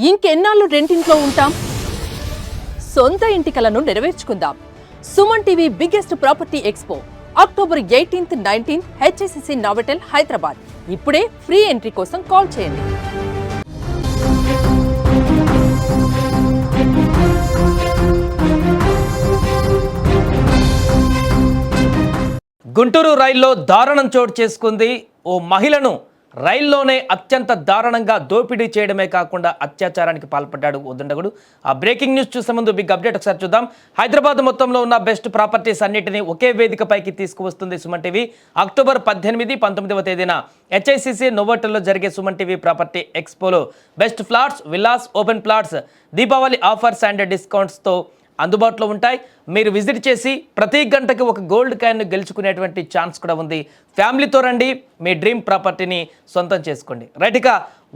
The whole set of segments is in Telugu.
ఇంకెన్నాళ్ళు రెంటింట్లో ఉంటాం? సొంత ఇంటి కలను నెరవేర్చుకుందాం. Suman TV biggest property expo October 18th, 19th HSCC Novotel Hyderabad. ఇప్పుడే ఫ్రీ ఎంట్రీ కోసం కాల్ చేయండి. గుంటూరు రైల్లో దారుణం చోటు చేసుకుంది. ఓ మహిళను రైల్లోనే అత్యంత దారుణంగా దోపిడీ చేయడమే కాకుండా అత్యాచారానికి పాల్పడ్డాడు ఓ దుండగుడు. ఆ బ్రేకింగ్ న్యూస్ చూసే ముందు బిగ్ అప్డేట్ ఒకసారి చూద్దాం. హైదరాబాద్ మొత్తంలో ఉన్న బెస్ట్ ప్రాపర్టీస్ అన్నిటినీ ఒకే వేదికపైకి తీసుకువస్తుంది సుమన్ టీవీ. అక్టోబర్ 18, 19వ తేదీన హెచ్ఐసిసి నోవోటెల్లో జరిగే సుమన్ టీవీ ప్రాపర్టీ ఎక్స్పోలో best flats, villas, open plots, Deepavali offers and డిస్కౌంట్స్తో అందుబాటులో ఉంటాయి. మీరు విజిట్ చేసి ప్రతి గంటకి ఒక గోల్డ్ కాయిన్ గెలుచుకునేటువంటి ఛాన్స్ కూడా ఉంది. ఫ్యామిలీతో రండి, మీ డ్రీమ్ ప్రాపర్టీని సొంతం చేసుకోండి. రైట్, ఇక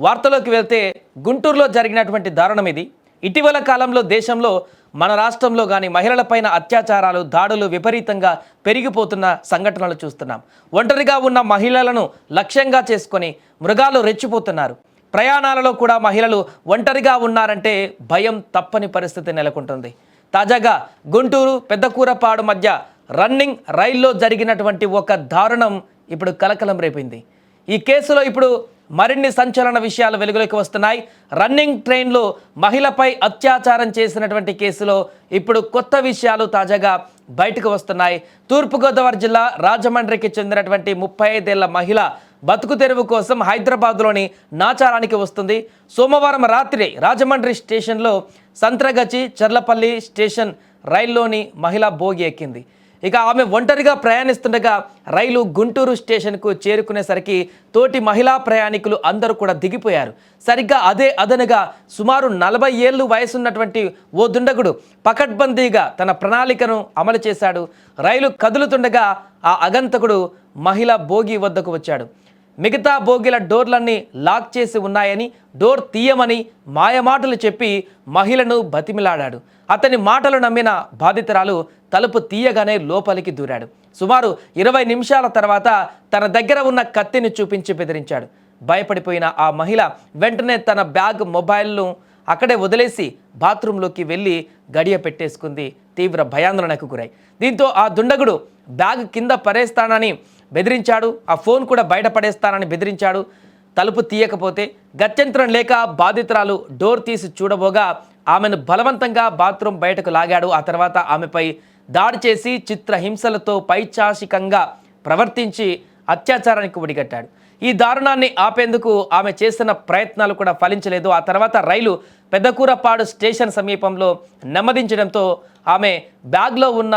వార్తలోకి వెళ్తే గుంటూరులో జరిగినటువంటి దారుణం ఇది. ఇటీవల కాలంలో దేశంలో మన రాష్ట్రంలో కానీ మహిళలపైన అత్యాచారాలు, దాడులు విపరీతంగా పెరిగిపోతున్న సంఘటనలు చూస్తున్నాం. ఒంటరిగా ఉన్న మహిళలను లక్ష్యంగా చేసుకొని మృగాలు రెచ్చిపోతున్నారు. ప్రయాణాలలో కూడా మహిళలు ఒంటరిగా ఉన్నారంటే భయం తప్పని పరిస్థితి నెలకొంటుంది. తాజాగా గుంటూరు పెద్దకూరపాడు మధ్య రన్నింగ్ రైల్లో జరిగినటువంటి ఒక దారుణం ఇప్పుడు కలకలం రేపింది. ఈ కేసులో ఇప్పుడు మరిన్ని సంచలన విషయాలు వెలుగులోకి వస్తున్నాయి. రన్నింగ్ ట్రైన్లో మహిళపై అత్యాచారం చేసినటువంటి కేసులో ఇప్పుడు కొత్త విషయాలు తాజాగా బయటకు వస్తున్నాయి. తూర్పుగోదావరి జిల్లా రాజమండ్రికి చెందినటువంటి 35 ఏళ్ల మహిళ బతుకు తెరువు కోసం హైదరాబాద్లోని నాచారానికి వస్తుంది. సోమవారం రాత్రి రాజమండ్రి స్టేషన్లో సంత్రగచి చర్లపల్లి స్టేషన్ రైల్లోని మహిళ బోగి ఎక్కింది. ఇక ఆమె ఒంటరిగా ప్రయాణిస్తుండగా రైలు గుంటూరు స్టేషన్కు చేరుకునేసరికి తోటి మహిళా ప్రయాణికులు అందరూ కూడా దిగిపోయారు. సరిగ్గా అదే అదనుగా సుమారు 40 ఏళ్ళు వయసున్నటువంటి ఓ దుండగుడు పకడ్బందీగా తన ప్రణాళికను అమలు చేశాడు. రైలు కదులుతుండగా ఆ అగంతకుడు మహిళ బోగి వద్దకు వచ్చాడు. మిగతా బోగిల డోర్లన్నీ లాక్ చేసి ఉన్నాయని, డోర్ తీయమని మాయమాటలు చెప్పి మహిళను బతిమిలాడాడు. అతని మాటలు నమ్మిన బాధితురాలు తలుపు తీయగానే లోపలికి దూరాడు. సుమారు 20 నిమిషాల తర్వాత తన దగ్గర ఉన్న కత్తిని చూపించి బెదిరించాడు. భయపడిపోయిన ఆ మహిళ వెంటనే తన బ్యాగ్, మొబైల్ను అక్కడే వదిలేసి బాత్రూంలోకి వెళ్ళి గడియ పెట్టేసుకుంది. తీవ్ర భయాందోళనకు గురై దీంతో ఆ దుండగుడు బ్యాగ్ కింద పడేస్తానని బెదిరించాడు. ఆ ఫోన్ కూడా బయటపడేస్తానని బెదిరించాడు. తలుపు తీయకపోతే గత్యంతరం లేక బాధితురాలు డోర్ తీసి చూడబోగా ఆమెను బలవంతంగా బాత్రూం బయటకు లాగాడు. ఆ తర్వాత ఆమెపై దాడి చేసి చిత్రహింసలతో పైచాసికంగా ప్రవర్తించి అత్యాచారానికి ఒడిగట్టాడు. ఈ దారుణాన్ని ఆపేందుకు ఆమె చేసిన ప్రయత్నాలు కూడా ఫలించలేదు. ఆ తర్వాత రైలు పెద్దకూరపాడు స్టేషన్ సమీపంలో నెమ్మదించడంతో ఆమె బ్యాగ్లో ఉన్న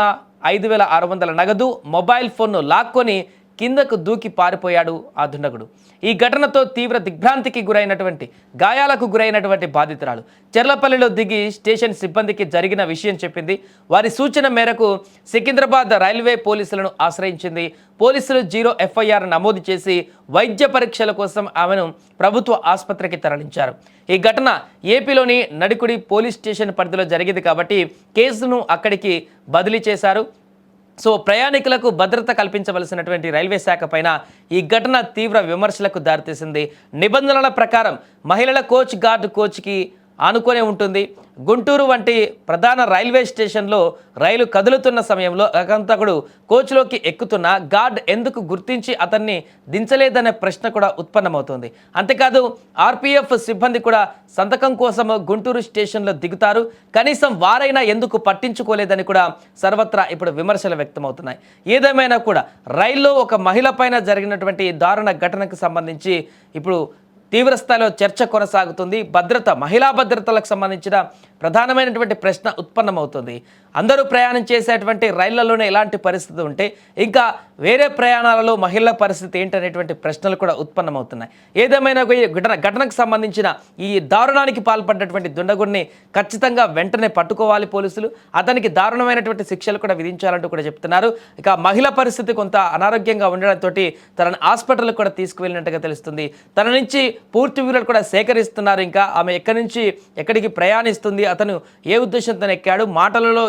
5,600 నగదు, మొబైల్ ఫోన్ను లాక్కొని కిందకు దూకి పారిపోయాడు ఆ దుండగుడు. ఈ ఘటనతో తీవ్ర దిగ్భ్రాంతికి గురైనటువంటి, గాయాలకు గురైనటువంటి బాధితురాలు చెర్లపల్లిలో దిగి స్టేషన్ సిబ్బందికి జరిగిన విషయం చెప్పింది. వారి సూచన మేరకు సికింద్రాబాద్ రైల్వే పోలీసులను ఆశ్రయించింది. పోలీసులు 0 FIR నమోదు చేసి వైద్య పరీక్షల కోసం ఆమెను ప్రభుత్వ ఆసుపత్రికి తరలించారు. ఈ ఘటన ఏపీలోని నడికుడి పోలీస్ స్టేషన్ పరిధిలో జరిగింది కాబట్టి కేసును అక్కడికి బదిలీ చేశారు. సో ప్రయాణికులకు భద్రత కల్పించవలసినటువంటి రైల్వే శాఖ పైన ఈ ఘటన తీవ్ర విమర్శలకు దారితీసింది. నిబంధనల ప్రకారం మహిళల కోచ్ గార్డ్ కోచ్కి ఆనుకొనే ఉంటుంది. గుంటూరు వంటి ప్రధాన రైల్వే స్టేషన్లో రైలు కదులుతున్న సమయంలో అగంతకుడు కోచ్లోకి ఎక్కుతున్న గార్డ్ ఎందుకు గుర్తించి అతన్ని దించలేదనే ప్రశ్న కూడా ఉత్పన్నమవుతుంది. అంతేకాదు RPF సిబ్బంది కూడా సంతకం కోసం గుంటూరు స్టేషన్లో దిగుతారు. కనీసం వారైనా ఎందుకు పట్టించుకోలేదని కూడా సర్వత్రా ఇప్పుడు విమర్శలు వ్యక్తమవుతున్నాయి. ఏదేమైనా కూడా రైల్లో ఒక మహిళ పైన జరిగినటువంటి దారుణ ఘటనకు సంబంధించి ఇప్పుడు తీవ్రస్థాయిలో చర్చ కొనసాగుతుంది. భద్రత, మహిళా భద్రతలకు సంబంధించిన ప్రధానమైనటువంటి ప్రశ్న ఉత్పన్నమవుతుంది. అందరూ ప్రయాణం చేసేటువంటి రైళ్లలోనే ఇలాంటి పరిస్థితి ఉంటే ఇంకా వేరే ప్రయాణాలలో మహిళల పరిస్థితి ఏంటనేటువంటి ప్రశ్నలు కూడా ఉత్పన్నమవుతున్నాయి. ఏదేమైనా ఘటనకు సంబంధించిన ఈ దారుణానికి పాల్పడ్డటువంటి దుండగుడిని ఖచ్చితంగా వెంటనే పట్టుకోవాలి పోలీసులు. అతనికి దారుణమైనటువంటి శిక్షలు కూడా విధించాలంటూ కూడా చెప్తున్నారు. ఇక మహిళ పరిస్థితి కొంత అనారోగ్యంగా ఉండడంతో తనను హాస్పిటల్కి కూడా తీసుకువెళ్ళినట్టుగా తెలుస్తుంది. తన నుంచి పూర్తి వివరాలు కూడా సేకరిస్తున్నారు. ఇంకా ఆమె ఎక్కడి నుంచి ఎక్కడికి ప్రయాణిస్తుంది, అతను ఏ ఉద్దేశంతో ఎక్కాడు, మాటలలో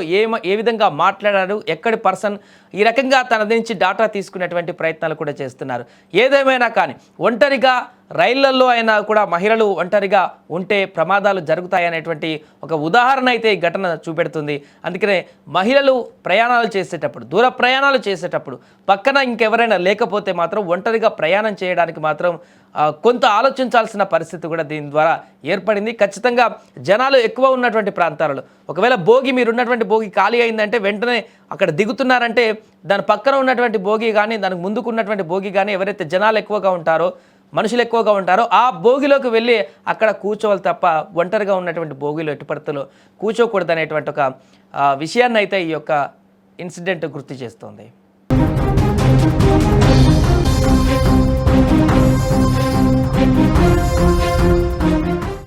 ఏ విధంగా మాట్లాడాడు, ఎక్కడి పర్సన్, ఈ రకంగా తన నుంచి డాటా తీసుకునేటువంటి ప్రయత్నాలు కూడా చేస్తున్నారు. ఏదేమైనా కానీ ఒంటరిగా రైళ్లలో అయినా కూడా మహిళలు ఒంటరిగా ఉంటే ప్రమాదాలు జరుగుతాయనేటువంటి ఒక ఉదాహరణ అయితే ఈ ఘటన చూపెడుతుంది. అందుకనే మహిళలు ప్రయాణాలు చేసేటప్పుడు, దూర ప్రయాణాలు చేసేటప్పుడు పక్కన ఇంకెవరైనా లేకపోతే మాత్రం ఒంటరిగా ప్రయాణం చేయడానికి మాత్రం కొంత ఆలోచించాల్సిన పరిస్థితి కూడా దీని ద్వారా ఏర్పడింది. ఖచ్చితంగా జనాలు ఎక్కువ ఉన్నటువంటి ప్రాంతాలలో ఒకవేళ బోగి, మీరున్నటువంటి బోగి ఖాళీ అయిందంటే వెంటనే అక్కడ దిగుతున్నారంటే దాని పక్కన ఉన్నటువంటి బోగి కానీ, దానికి ముందుకు ఉన్నటువంటి బోగి కానీ, ఎవరైతే జనాలు ఎక్కువగా ఉంటారో, మనుషులు ఎక్కువగా ఉంటారో ఆ బోగిలోకి వెళ్ళి అక్కడ కూర్చోవాలి తప్ప ఒంటరిగా ఉన్నటువంటి బోగిలో ఎట్టి పరిస్థితుల్లో కూర్చోకూడదు అనేటువంటి ఒక విషయాన్ని అయితే ఈ యొక్క ఇన్సిడెంట్ గుర్తు చేస్తోంది.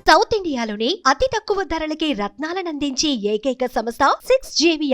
సౌత్ ఇండియాలోనే అతి తక్కువ ధరలకి రత్నాలను అందించే ఏకైక సంస్థ 6JVR.